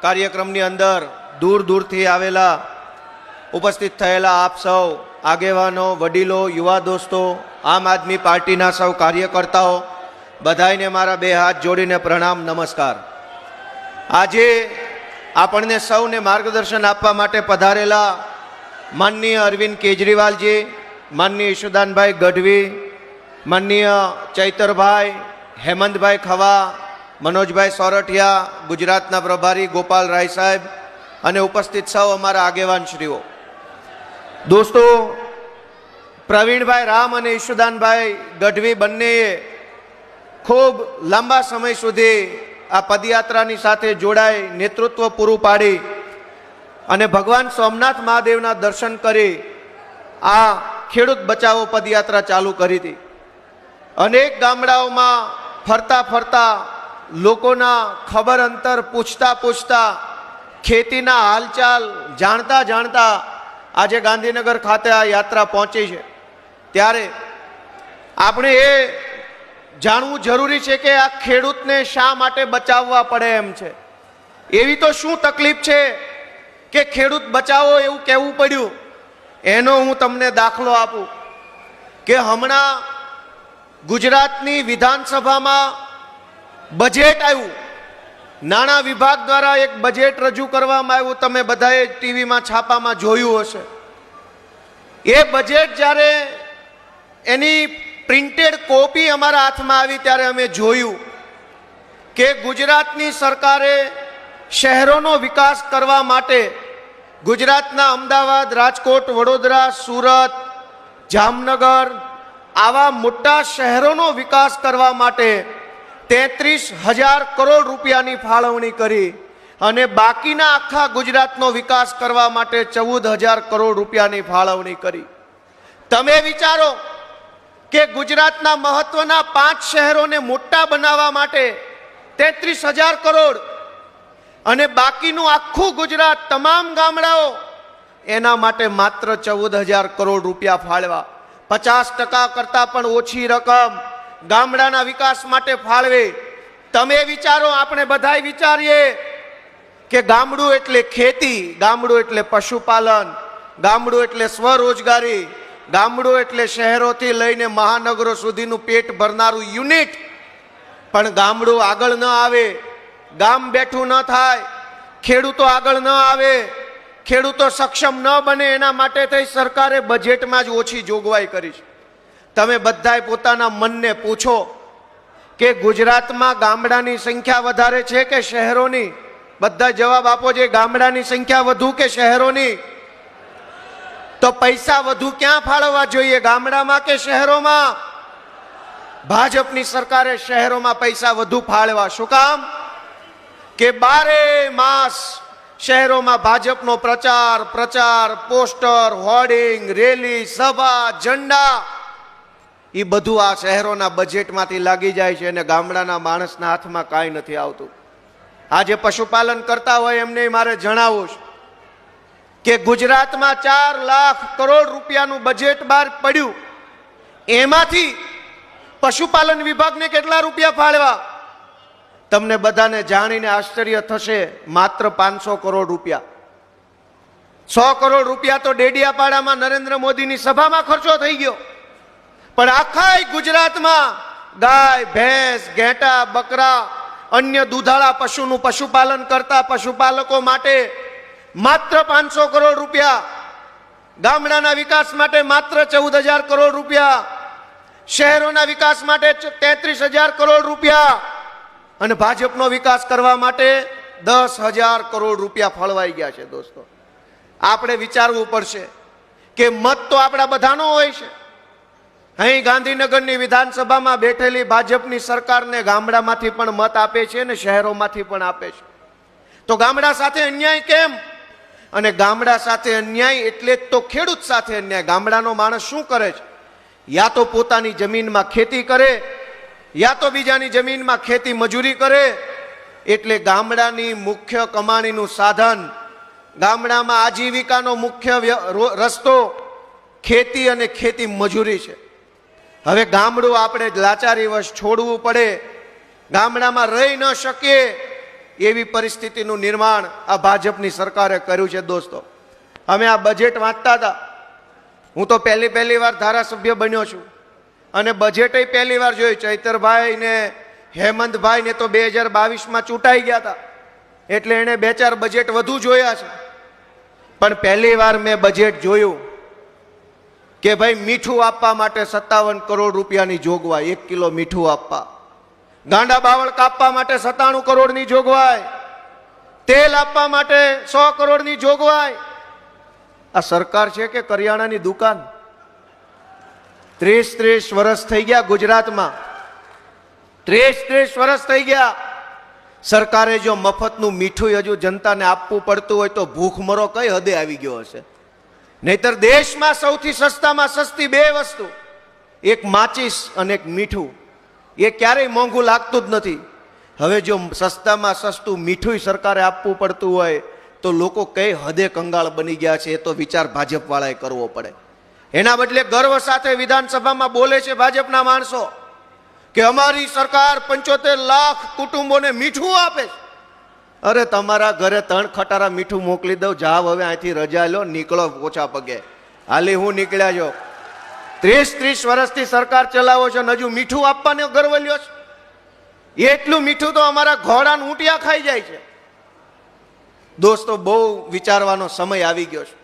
કાર્યક્રમની અંદર દૂર દૂરથી આવેલા ઉપસ્થિત થયેલા આપ સૌ આગેવાનો, વડીલો, યુવા દોસ્તો, આમ આદમી પાર્ટીના સૌ કાર્યકર્તાઓ, બધાઈને મારા બે હાથ જોડીને પ્રણામ, નમસ્કાર. આજે આપણને સૌને માર્ગદર્શન આપવા માટે પધારેલા માનનીય અરવિંદ કેજરીવાલજી, માનનીય ઈશુદાનભાઈ ગઢવી, માનનીય ચૈતરભાઈ, હેમંતભાઈ ખવા, મનોજભાઈ સોરઠિયા, ગુજરાતના પ્રભારી ગોપાલ રાય સાહેબ અને ઉપસ્થિત સૌ અમારા આગેવાનશ્રીઓ. દોસ્તો, પ્રવીણભાઈ રામ અને ઈશુદાનભાઈ ગઢવી બંનેએ ખૂબ લાંબા સમય સુધી આ પદયાત્રાની સાથે જોડાઈ નેતૃત્વ પૂરું પાડી અને ભગવાન સોમનાથ મહાદેવના દર્શન કરી આ ખેડૂત બચાવો પદયાત્રા ચાલુ કરી હતી. અનેક ગામડાઓમાં ફરતા ફરતા લોકોના ખબર અંતર પૂછતા પૂછતા ખેતીના હાલચાલ જાણતા જાણતા આજે ગાંધીનગર ખાતે આ યાત્રા પહોંચી છે. ત્યારે આપણે એ જાણવું જરૂરી છે કે આ ખેડૂતને શા માટે બચાવવા પડે એમ છે. એવી તો શું તકલીફ છે કે ખેડૂત બચાવો એવું કહેવું પડ્યું? એનો હું તમને દાખલો આપું કે હમણાં ગુજરાતની વિધાનસભામાં બજેટ આવ્યું. નાણાં વિભાગ દ્વારા એક બજેટ રજૂ કરવામાં આવ્યું. તમે બધાએ ટીવીમાં છાપામાં જોયું હશે. એ બજેટ જ્યારે એની પ્રિન્ટેડ કોપી અમારા હાથમાં આવી ત્યારે અમે જોયું કે ગુજરાતની સરકારે શહેરોનો વિકાસ કરવા માટે ગુજરાતના અમદાવાદ, રાજકોટ, વડોદરા, સુરત, જામનગર આવા મોટા શહેરોનો વિકાસ કરવા માટે 33,000 કરોડ રૂપિયાની ફાળવણી કરી અને બાકીના આખા ગુજરાતનો વિકાસ કરવા માટે 14,000 કરોડ રૂપિયાની ફાળવણી કરી. તમે વિચારો કે ગુજરાતના મહત્વના 5 શહેરોને મોટા બનાવવા માટે 33,000 કરોડ અને બાકીનું આખું ગુજરાત, તમામ ગામડાઓ, એના માટે માત્ર 14,000 કરોડ રૂપિયા ફાળવા. 50% કરતાં પણ ઓછી રકમ ગામડાના વિકાસ માટે ફાળવે. તમે વિચારો, આપણે બધાય વિચારીએ કે ગામડું એટલે ખેતી, ગામડું એટલે પશુપાલન, ગામડું એટલે સ્વરોજગારી, ગામડું એટલે શહેરોથી લઈને મહાનગરો સુધીનું પેટ ભરનારું યુનિટ. પણ ગામડું આગળ ન આવે, ગામ બેઠું ન થાય, ખેડૂતો આગળ ન આવે, ખેડૂતો સક્ષમ ન બને, એના માટે થઈ સરકારે બજેટમાં જ ઓછી જોગવાઈ કરી છે. તમે બધાય પોતાના મનને પૂછો કે ગુજરાતમાં ગામડાની સંખ્યા વધારે છે કે શહેરોની? બધા જવાબ આપો. જે ગામડાની સંખ્યા વધુ કે શહેરોની? તો પૈસા વધુ ક્યાં ફાળવવા જોઈએ, ગામડામાં કે શહેરોમાં? ભાજપની સરકારે શહેરોમાં પૈસા વધુ ફાળવા. શું કામ? કે 12 માસ શહેરોમાં ભાજપનો પ્રચાર, પોસ્ટર, હોર્ડિંગ, રેલી, સભા, ઝંડા, એ બધું આ શહેરોના બજેટમાંથી લાગી જાય છે અને ગામડાના માણસના હાથમાં કાંઈ નથી આવતું. આજે પશુપાલન કરતા હોય એમને મારે જણાવવું છે કે ગુજરાતમાં 4 લાખ કરોડ રૂપિયાનું બજેટ બહાર પડ્યું. એમાંથી પશુપાલન વિભાગને કેટલા રૂપિયા ફાળવા? તમને બધાને જાણીને આશ્ચર્ય થશે, માત્ર 500 કરોડ રૂપિયા. 100 કરોડ રૂપિયા તો ડેડિયાપાડામાં નરેન્દ્ર મોદીની સભામાં ખર્ચો થઈ ગયો. પણ આખા ગુજરાતમાં ગાય, ભેંસ, ઘેટા, બકરા, અન્ય દૂધાળા પશુનું પશુપાલન કરતા પશુપાલકો માટે માત્ર 500 કરોડ રૂપિયા. ગામડાના વિકાસ માટે માત્ર 14,000 કરોડ રૂપિયા. શહેરોના વિકાસ માટે 33,000 કરોડ રૂપિયા. અને ભાજપનો વિકાસ કરવા માટે 10,000 કરોડ રૂપિયા ફળવાઈ ગયા છે. દોસ્તો, આપણે વિચારવું પડશે કે મત તો આપણા બધાનો હોય છે. અહીં ગાંધીનગરની વિધાનસભામાં બેઠેલી ભાજપની સરકારને ગામડામાંથી પણ મત આપે છે અને શહેરોમાંથી પણ આપે છે. તો ગામડા સાથે અન્યાય કેમ? અને ગામડા સાથે અન્યાય એટલે જ તો ખેડૂત સાથે અન્યાય. ગામડાનો માણસ શું કરે છે? યા તો પોતાની જમીનમાં ખેતી કરે, યા તો બીજાની જમીનમાં ખેતી મજૂરી કરે. એટલે ગામડાની મુખ્ય કમાણીનું સાધન, ગામડામાં આજીવિકાનો મુખ્ય રસ્તો ખેતી અને ખેતી મજૂરી છે. હવે ગામડું આપણે લાચારીવશ છોડવું પડે, ગામડામાં રહી ન શકીએ એવી પરિસ્થિતિનું નિર્માણ આ ભાજપની સરકારે કર્યું છે. દોસ્તો, અમે આ બજેટ વાંચતા હતા. હું તો પહેલી વાર ધારાસભ્ય બન્યો છું અને બજેટ પહેલી વાર જોયું. ચૈતરભાઈ ને હેમંતભાઈ ને તો 2022માં ચૂંટાઈ ગયા હતા એટલે એને 2-4 બજેટ વધુ જોયા છે. પણ પહેલી વાર મેં બજેટ જોયું કે ભાઈ મીઠું આપવા માટે 57 કરોડ રૂપિયાની જોગવાઈ, 1 કિલો મીઠું આપવા. ગાંડા બાવળ કાપવા માટે 97 કરોડની જોગવાઈ, તેલ આપવા માટે 100 કરોડની જોગવાઈ. આ સરકાર છે કે કરિયાણાની દુકાન? 30 વર્ષ થઈ ગયા ગુજરાતમાં, 30 વર્ષ થઈ ગયા. સરકારે જો મફતનું મીઠું હજુ જનતાને આપવું પડતું હોય તો ભૂખમરો કઈ હદે આવી ગયો હશે. નહીતર દેશમાં સૌથી સસ્તામાં સસ્તી 2 વસ્તુ, એક માચીસ અને એક મીઠું, એ ક્યારેય મોંઘું લાગતું જ નથી. હવે જો સસ્તામાં સસ્તું મીઠું સરકારે આપવું પડતું હોય તો લોકો કઈ હદે કંગાળ બની ગયા છે એ તો વિચાર ભાજપવાળાએ કરવો પડે. એના બદલે ગર્વ સાથે વિધાનસભામાં બોલે છે ભાજપના માણસો કે અમારી સરકાર 75 લાખ કુટુંબોને મીઠું આપે છે. અરે તમારા ઘરે 3 ખટારા મીઠું મોકલી દઉં, જાવ હવે અહીંથી રજા લો, નીકળો ઓછા પગે. હાલી હું નીકળ્યા છો. 30 વર્ષથી સરકાર ચલાવો છો ને હજુ મીઠું આપવાનો ગર્વ લ્યો છો? એટલું મીઠું તો અમારા ઘોડાને ઊંટિયા ખાઈ જાય છે. દોસ્તો, બહુ વિચારવાનો સમય આવી ગયો છે.